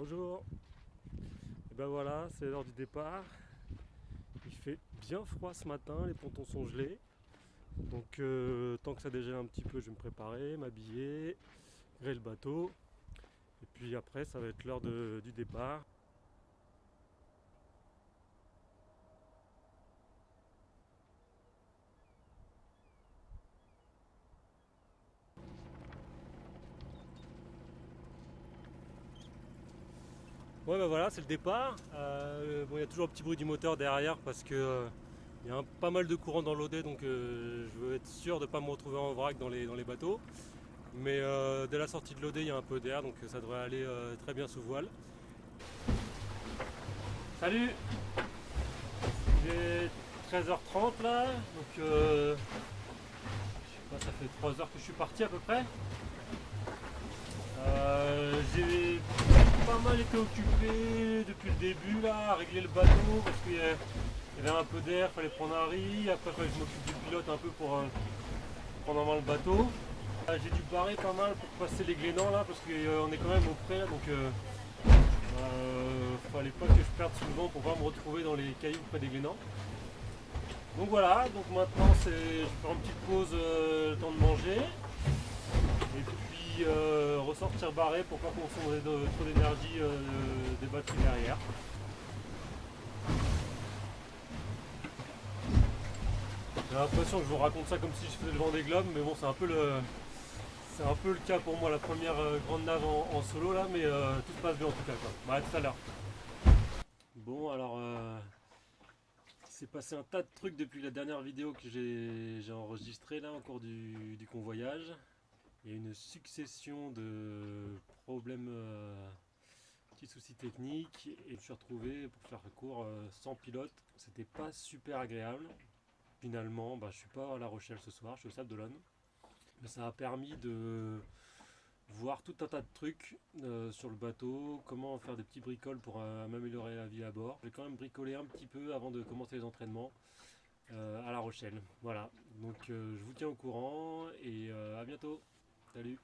Bonjour. Et ben voilà, c'est l'heure du départ. Il fait bien froid ce matin, les pontons sont gelés. Donc tant que ça dégèle un petit peu, je vais me préparer, m'habiller, gréer le bateau. Et puis après, ça va être l'heure du départ. Ouais, ben voilà, c'est le départ. Bon, il y a toujours un petit bruit du moteur derrière parce que il y a pas mal de courant dans l'Odé, donc je veux être sûr de ne pas me retrouver en vrac dans les bateaux. Mais dès la sortie de l'Odé, il y a un peu d'air, donc ça devrait aller très bien sous voile. Salut! Il est 13h30 là, donc je sais pas, ça fait 3 heures que je suis parti à peu près. J'ai pas mal été occupé depuis le début là, à régler le bateau parce qu'il y avait un peu d'air, il fallait prendre un riz, après il fallait que je m'occupe du pilote un peu pour prendre en main le bateau. J'ai dû barrer pas mal pour passer les glénans là parce qu'on est quand même au près là, donc fallait pas que je perde sous le vent pour pas me retrouver dans les cailloux près des glénans. Donc voilà, donc maintenant je vais faire une petite pause, le temps de manger, et puis ressortir barré pour pas consommer trop d'énergie des batteries derrière. J'ai l'impression que je vous raconte ça comme si je faisais le Vendée Globe, mais bon c'est un peu le cas pour moi, la première grande nave en solo là, mais tout se passe bien en tout cas quoi. Bah, à tout à l'heure. Bon alors il s'est passé un tas de trucs depuis la dernière vidéo que j'ai enregistrée là au cours du convoyage. Il y a une succession de problèmes, petits soucis techniques, et je me suis retrouvé, pour faire court, sans pilote. C'était pas super agréable. Finalement, je suis pas à La Rochelle ce soir, je suis au Sable d'Olonne. Mais ça a permis de voir tout un tas de trucs sur le bateau, comment faire des petits bricoles pour m'améliorer la vie à bord. J'ai quand même bricolé un petit peu avant de commencer les entraînements à La Rochelle. Voilà, donc je vous tiens au courant et à bientôt. Salut!